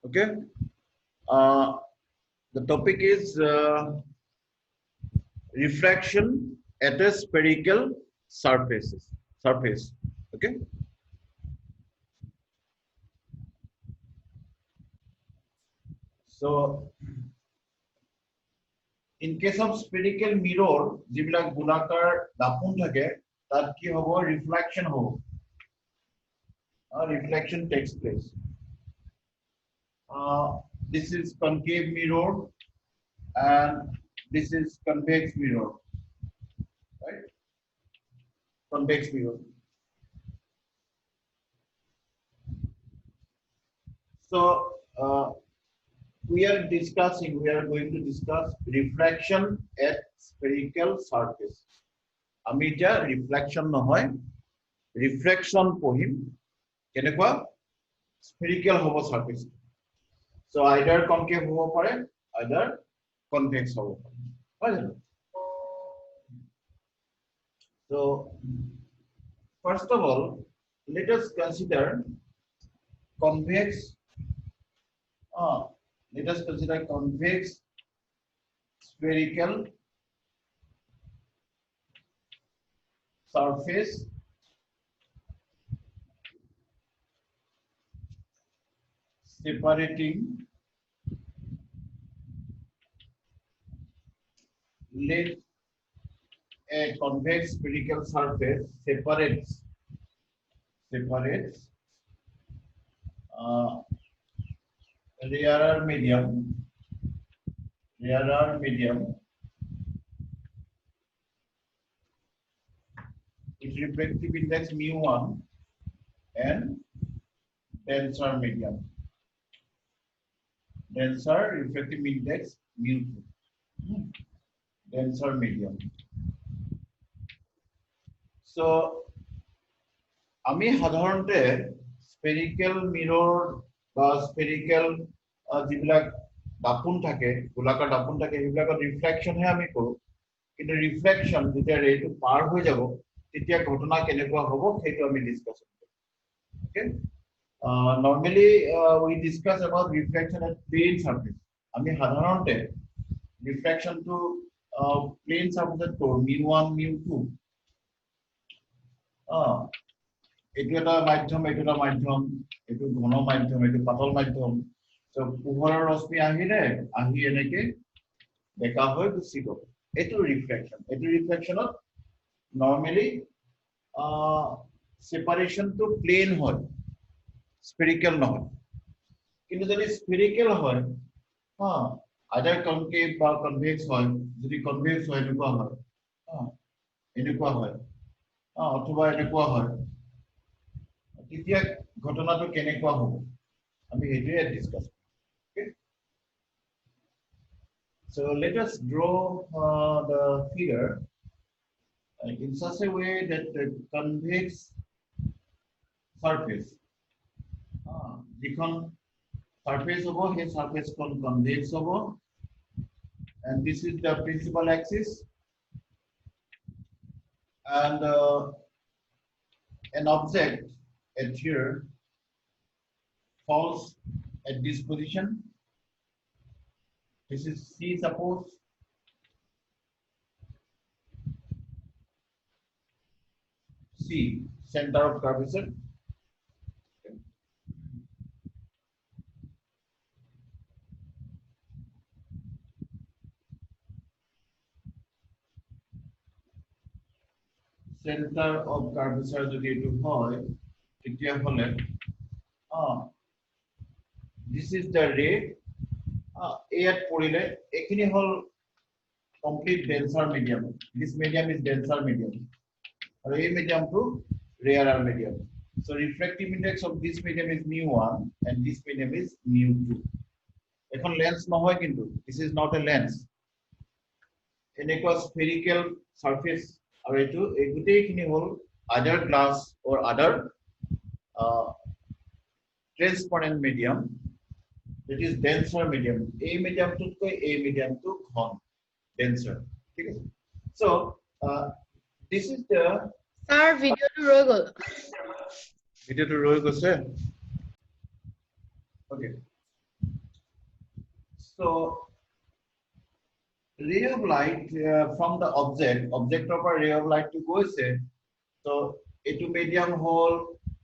Okay. Uh, the topic is refraction at a spherical surface. Okay. So, in case of spherical mirror, যিবিলাক গোলাকাৰ দাপোন থাকে তাত কি হ'ব reflection হ'ব. Reflection takes place. This is concave mirror and this is convex mirror, right? Convex mirror. So we are going to discuss refraction at spherical surface. আমি এতিয়া reflection নহয়, refraction পঢ়িম কেনেকুৱা spherical হ'ব surface. So either concave হ'ব পাৰে, either convex হ'ব পাৰে. So first of all, let us consider convex. Let us consider convex spherical surface separating let a convex spherical surface separates rarer medium with refractive index mu1 and denser medium. Denser refractive index mu2. Denser medium. So, আমি সাধাৰণতে spherical mirror বা spherical যিবিলাক দাপোন থাকে গোলাকাৰ দাপোন থাকে সেইবিলাকৰ reflection হে আমি কৰো কিন্তু reflection যেতিয়া ৰেটো পাৰ হৈ যাব তেতিয়া ঘটনা কেনেকুৱা হ'ব সেইটো আমি discuss Karim okay normally we discuss about reflection at plane surface আমি সাধাৰণতে reflection to plane surface কৰো mu1 mu2 এইটো এটা মাধ্যম এইটো ঘন মাধ্যম এইটো পাতল মাধ্যম তো পোহৰৰ ৰশ্মি আহিলে আহি এনেকে বেকা হৈ গুচি গ'ল এইটো ৰিফ্লেকশনত নরমালি সেপারেশন তো প্লেন হয় স্ফেরিক্যাল নহয় কিন্তু যদি স্ফেরিক্যাল হয় আদার কনকেভ বা কনভেক্স হয় যদি কনভেক্স হয় এনেকুৱা হয় অথবা এনেকুৱা হয় তেতিয়া ঘটনাটো কেনেকুৱা হ'ব আমি হেতুৱে discuss okay so let us draw the figure in such a way that the convex surface যিখন surface হ'ব সেই surface kon convex হ'ব and this is the principal axis and an object at here falls at this position. This is C, suppose. C, center of curvature. Center of curvature যদি এটো হয় তেতিয়া হলে this is the ray at পড়িলে এখিনি হল complete denser medium. This medium is denser medium or a medium to rarer medium. So refractive index of this medium is mu1 and this medium is mu2. এখন lens নহয় কিন্তু this is not a lens. এনেকুৱা spherical surface আৰু এটো এই গুটেইখিনি হল other glass or other transparent medium that is denser medium. A medium to ঘন denser. ঠিক আছে so this is the sir video to roi gol video to roi গৈছে okay So ray of light from the object of a ray of light to go say, so etu medium hole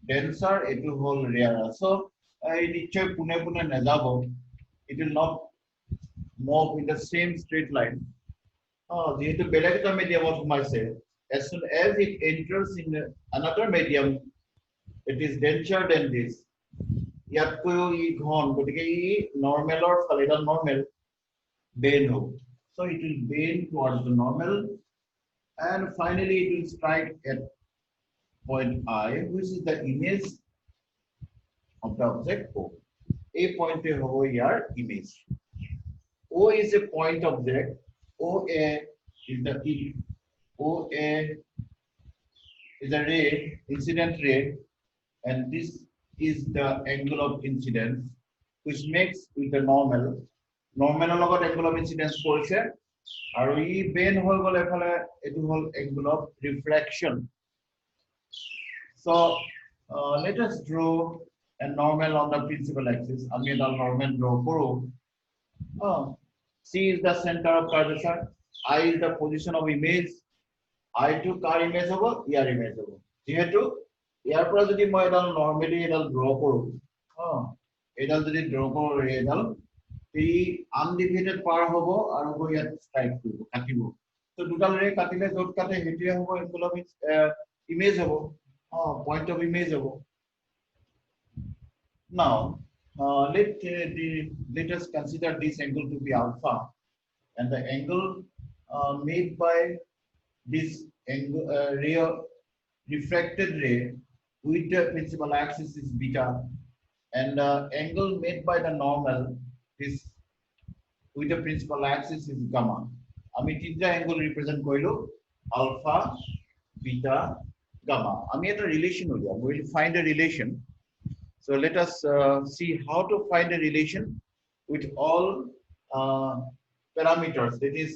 denser, etu hole rarer. So nichchoy pune pune najabo, it will not move in the same straight line. যেহেতু বেলেগ এটা medium সোমাইছে, as soon as it enters in another medium, it is denser than this. ইয়াতকৈও ই ঘন, গতিকে ই নৰ্মেলৰ ফালে, এটা normal bend হ'ব. So it will bend towards the normal, and finally it will strike at point I, which is the image of the object O. A point hobo here image. O is a point object. OA is the OA is a ray, incident ray, and this is the angle of incidence, which makes with the normal. Normal লগত angle of incidence কৰিছে, আৰু ই bend হৈ গ'ল এফালে, এটো হ'ল angle of refraction. So let us draw a normal on the principal axis. আমি এটা normal draw কৰো. C is the center of curvature. I is the position of image. I to car image hobo, year image hobo. যেহেতু ইয়াৰ পৰা যদি মই এটা normally এটা draw কৰো, এটা যদি draw কৰো এডাল, এই undivided পাৰ হ'ব আৰু গৈ ইয়াত strike কৰিব, কাটিব। তো দুটাল ৰে কাটিলে য'ত কাটে হেতিয়া হ'ব angle of image হ'ব, point of image হ'ব। Now let us consider this angle to be alpha, and the angle made by this angle ray of refracted ray with the principal axis is beta, and the angle made by the normal is with the principal axis is gamma. আমি তিনটা angle represent কইলো, alpha, beta, gamma. আমি এটা relation উলিয়াম, we will find a relation. So let us see how to find a relation with all parameters. That is,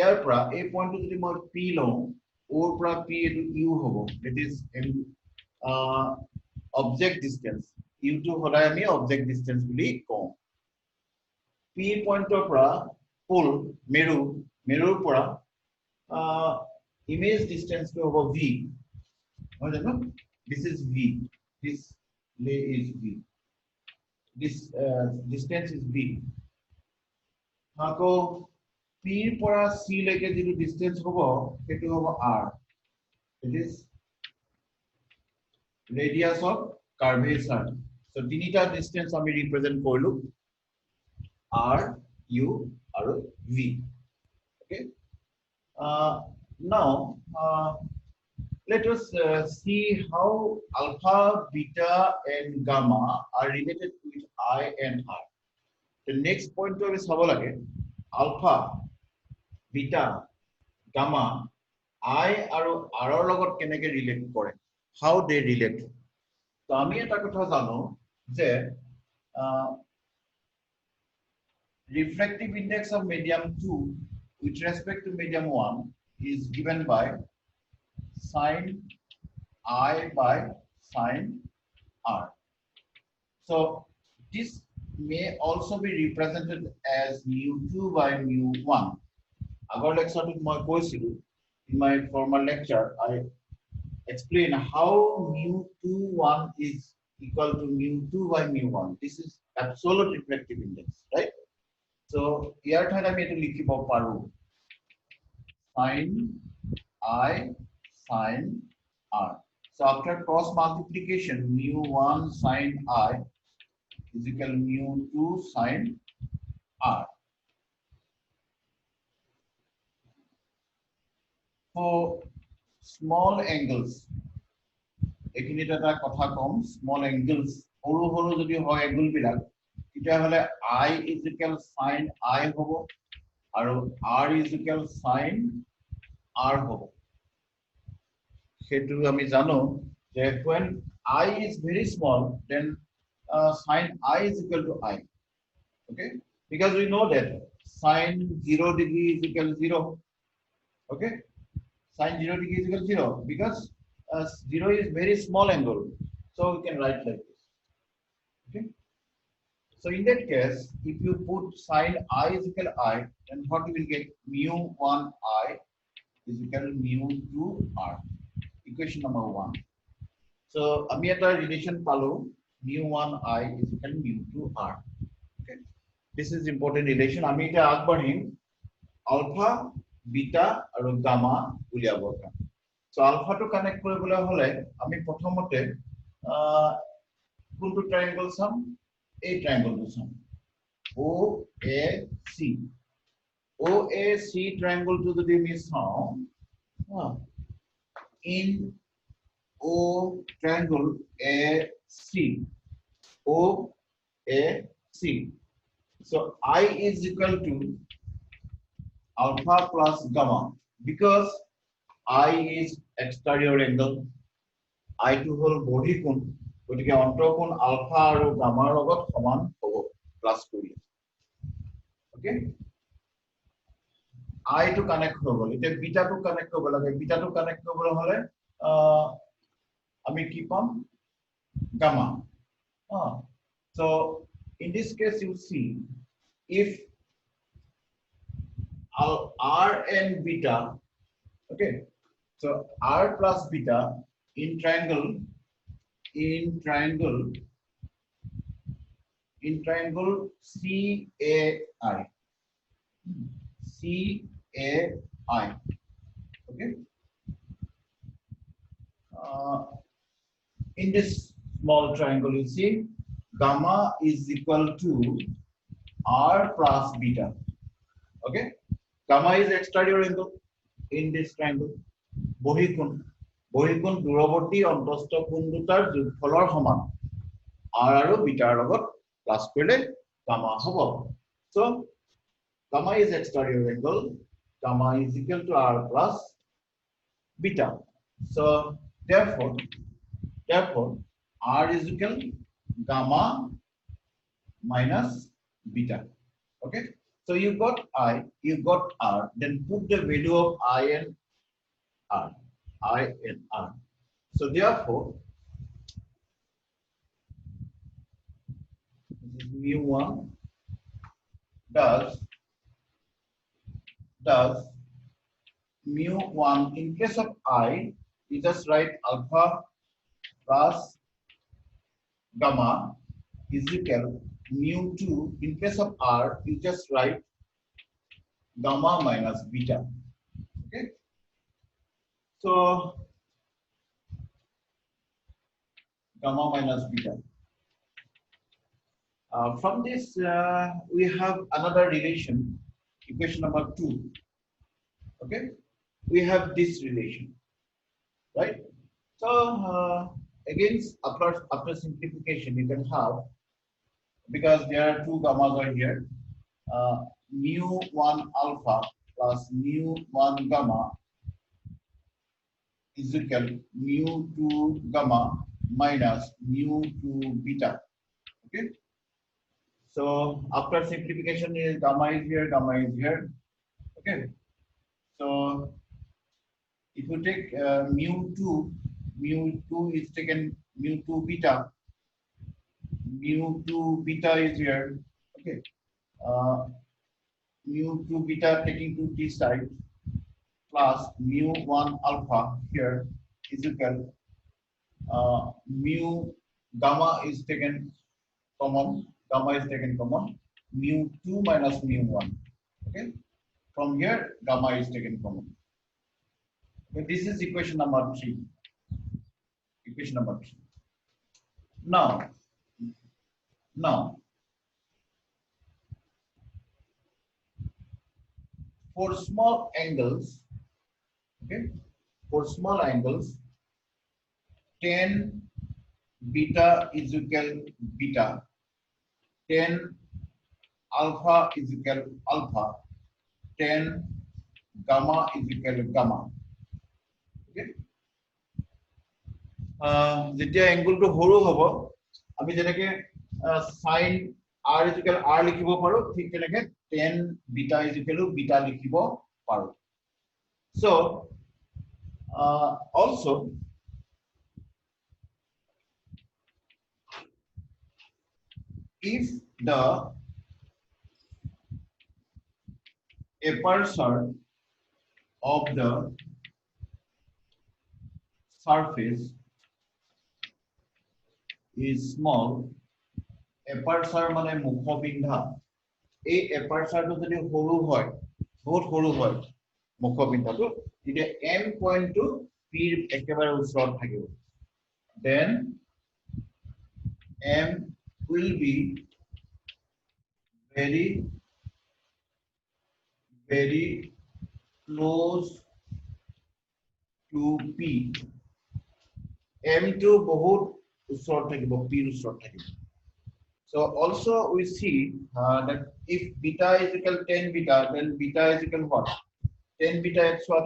air pra a point to the more p long, or pra p to u hobo. That is object distance. U to hodami object distance bili ko. P point to pra pull meru pra image distance to hobo v. This is v. This lay is v. This distance is v. Ako P পৰা C লৈকে যিটো distance হ'ব সেইটো হ'ব R. It is radius of curvature. So তিনিটা distance আমি represent কৰিলো, R, U আৰু V. Okay. Now let us see how alpha, beta, and gamma are related with I and R. The next point to is alpha, beta, gamma, I আৰু R ৰ লগত কেনেকৈ relate কৰে, how they relate. তো আমি এটা কথা জানো যে refractive index of medium 2 with respect to medium 1 is given by sin I by sin R. So this may also be represented as mu2 by mu1. Our lecture in my former lecture, I explain how mu21 is equal to mu2 by mu1. This is absolute refractive index, right? So here I am to likhibo paru sin I sin R. So after cross multiplication, mu1 sin I is equal to mu2 sin R. For small angles, এখিনিত এটা কথা কম, small angles সৰু সৰু যদি হয় angle বিলাক, তেতিয়া হলে I is equal sin I হ'ব আৰু R is equal sin R হ'ব। সেটো আমি জানো যে when I is very small, then sin I is equal to I. Okay, because we know that sin 0 degree is equal to 0. Okay, sin 0 degree is equal to 0 because 0 is very small angle, so we can write like this. Okay, So in that case, if you put sine I is equal to I, then what you will get? Mu 1 I is equal to mu 2 R. Equation number 1. So আমি এটা relation পালো mu 1 I is equal to mu 2 R. Okay. This is important relation. আমি এটা আগবাঢ়িম alpha, beta আৰু gamma উলিয়াবৰ কাৰণে. So alpha to connect কৰিবলৈ হলে আমি প্ৰথমতে কোনটো triangle চাম? A triangle to চাম. OAC. OAC triangle to যদি আমি চাওঁ in O triangle AC. OAC. So I is equal to alpha plus gamma because I is exterior angle. I to whole body কোণ গতিকে অন্তঃকোণ আলফা আৰু গামাৰ লগত সমান হ'ব প্লাস কৰি ওকে I to connect হৈ গল এতিয়া বিটা to connect কৰিব লাগে বিটা to connect কৰিবলৈ হলে আমি কি পাম gamma so in this case you see if R and beta okay so R plus beta in triangle CAI okay in this small triangle you see gamma is equal to R plus beta okay gamma is exterior angle in this triangle বহিকোণ দূৰৱৰ্তী অন্তস্থ কোণ দুটাৰ যোগফলৰ সমান r আৰু bitter লগত plus কৰিলে gamma হ'ব so gamma is exterior angle gamma is equal to r plus beta so therefore r is equal gamma minus beta okay so you got r then put the value of I and R. So therefore, mu 1 does mu 1 in case of I, you just write alpha plus gamma is equal mu 2. In case of R, you just write gamma minus beta. Okay. So gamma minus beta. From this, we have another relation, equation number 2. Okay, we have this relation, right? So again, after simplification, you can have because there are two gammas are here. Mu 1 alpha plus mu 1 gamma is equal mu 2 gamma minus mu 2 beta. Okay. So after simplification, gamma is here. Okay. So if you take mu 2 is taken mu 2 beta. Mu 2 beta is here. Okay. Mu 2 beta taking to t side. Plus mu 1 alpha here is equal mu gamma is taken common mu 2 minus mu 1 okay from here gamma is taken common okay, this is equation number 3 now for small angles okay for small angles tan beta is equal beta tan alpha is equal alpha tan gamma is equal gamma okay যেতিয়া এংগলটো সৰু হ'ব আমি যেনেকে sin r is equal r লিখিব পাৰো ঠিক তেনেকে tan beta is equal beta লিখিব পাৰো so also if the aperture of the surface is small. Aperture মানে মুখবিন্ধা এই এপাৰচাৰটো যদি সৰু হয় বহুত সৰু হয় মুখবিন্দাটো তেতিয়া m পইণ্টটো p ৰ একেবাৰে ওচৰত থাকিব then m will be very close to p m to বহুত ওচৰত থাকিব p ৰ ওচৰত থাকিব. So also we see that if beta is equal 10 beta, then beta is equal what? 10 beta is what?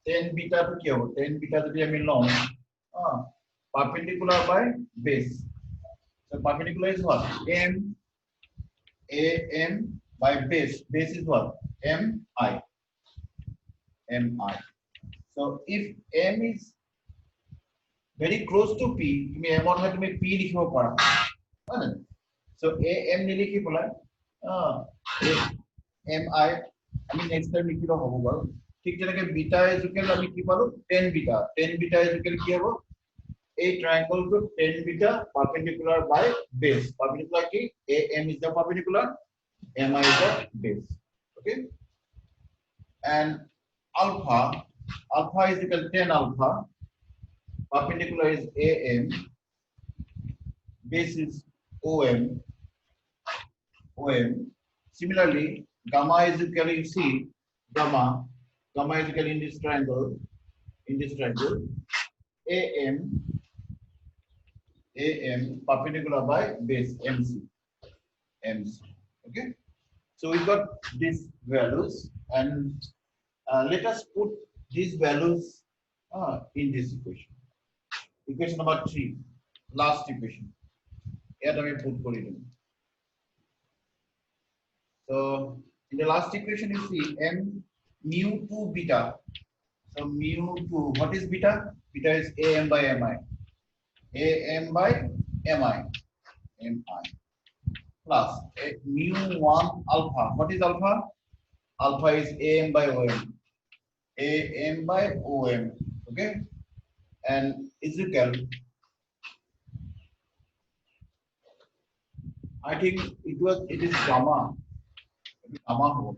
10 beta to kya ho? 10 beta to I mean long. Perpendicular by base. So perpendicular is what? M A M by base. Base is what? M I. M I. So if M is very close to P, you may have to make P likhibo para. So AM নিলিখি পলাই MI আমি next time লিখিলো হ'ব বাৰু ঠিক যেনেকৈ beta is equal আমি কি পালো 10 বিটা ইজ ইকুৱেল কি হ'ব এই ট্ৰায়াঙ্গলটো 10 beta perpendicular by base perpendicular কি AM is the perpendicular MI is the base okay and alpha is equal 10 alpha perpendicular is AM base is OM. Similarly, gamma is equal you see gamma is equal in this triangle AM perpendicular by base MC. Okay, so we got these values and let us put these values in this equation. Equation number 3, last equation. Here we put it. So in the last equation you see m mu 2 beta. So mu 2 what is beta? Beta is AM by MI. AM by MI. Plus mu 1 alpha. What is alpha? Alpha is AM by OM. AM by OM. Okay, and is equal. I think it is gamma. Gamma hobo.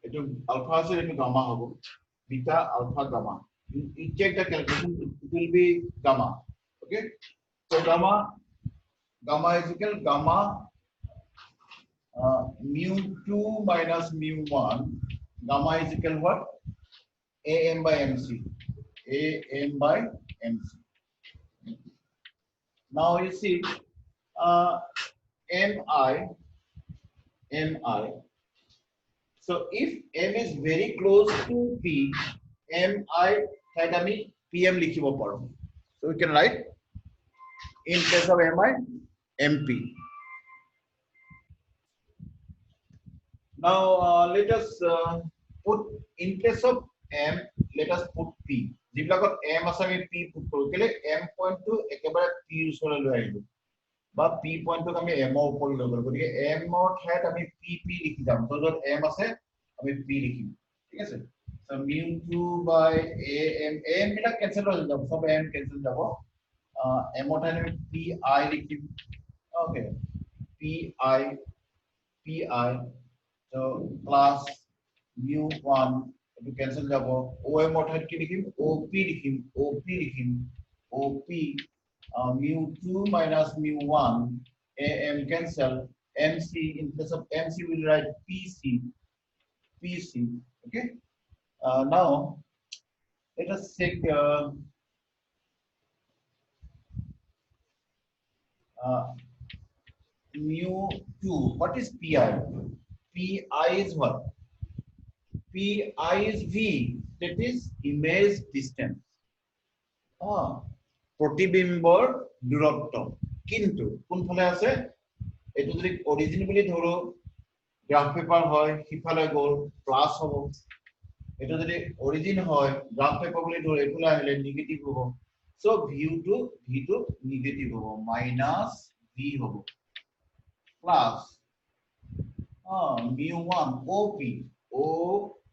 It alpha is gamma hobo. Beta alpha gamma. You check the calculation. It will be gamma. Okay. So gamma is equal gamma mu 2 minus mu 1. Gamma is equal what? AM by MC. AM by MC. Now you see MI. So if M is very close to P, MI that means PM likhibo paro. So we can write in place of MI, MP. Now let us put in place of M. Let us put P. जिबलागत M asami P put koro kele M point to ekebare P usole loi ahibo. বা p point আমি m ৰ ওপৰত লৈ গ'ল গতিকে m ৰ ঠাইত আমি pp লিখি যাম তো যত m আছে আমি p লিখিম ঠিক আছে so mu2 by am black cancel হৈ যাব সব m কেনসেল যাব m ৰ ঠাইত আমি pi লিখিম ওকে pi so plus mu1 এটো কেনসেল যাব om ৰ ঠাইত কি লিখিম op লিখিম op mu2 minus mu1 am cancel mc in place of mc will write pc okay now let us check mu2 what is pi is what pi is v that is image distance प्रतिबिंबर दूरत्व किंतु কোনফালে আছে এটো যদি origin বুলি ধৰো graph paper হয় সিফালে গল plus হ'ব এটো যদি অরিজিন হয় গ্রাফ পেপার বুলি ধৰো এফালে আহিলে নেগেটিভ হ'ব সো v2 নেগেটিভ হ'ব মাইনাস v হ'ব plus mu1 OP.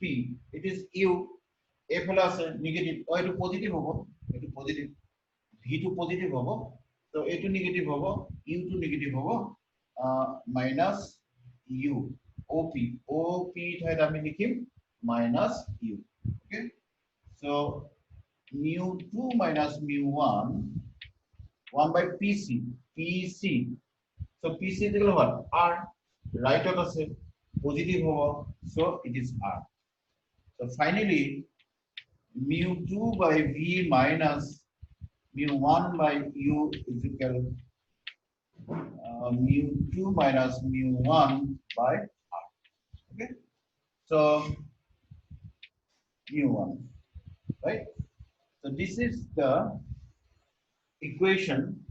It is U. A plus negative. Oh, it is positive. It is positive. V2 positive. So A2 negative. U2 negative. Minus U. OP. OP minus U. Okay. So mu2 minus mu1 1 by PC. So PC is equal to what? R. Right of the positive over. So it is R. So finally, mu2 by V minus mu1 by U is equal mu2 minus mu1 by R. Okay. So mu1, right? So this is the equation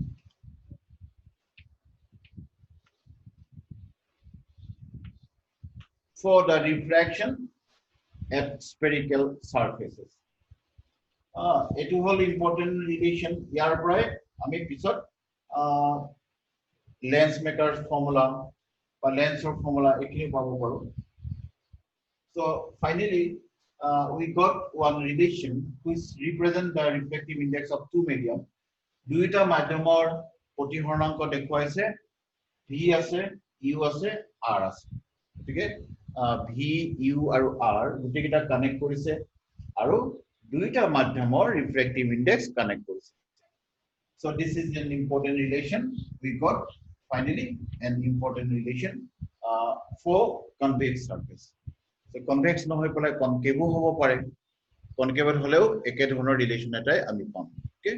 for the refraction at spherical surfaces. It will important relation here, right? I mean, lens maker's formula or lens or formula. So finally, we got one relation which represents the reflective index of two medium. দুইটা মাধ্যমৰ প্ৰতিহৰণাংক দেখুৱাইছে V আছে U আছে R আছে ঠিক আছে V U আৰু R গোটেইটা connect কৰিছে আৰু দুইটা মাধ্যমৰ ৰিফ্ৰেক্টিভ ইনডেক্স কানেক্ট কৰিছে so this is an important relation we got finally an important relation for convex surface so convex নহয় পলে concave হ'ব পাৰে concave হলেও একে ধৰণৰ ৰিলেচন এটাই আমি পাম okay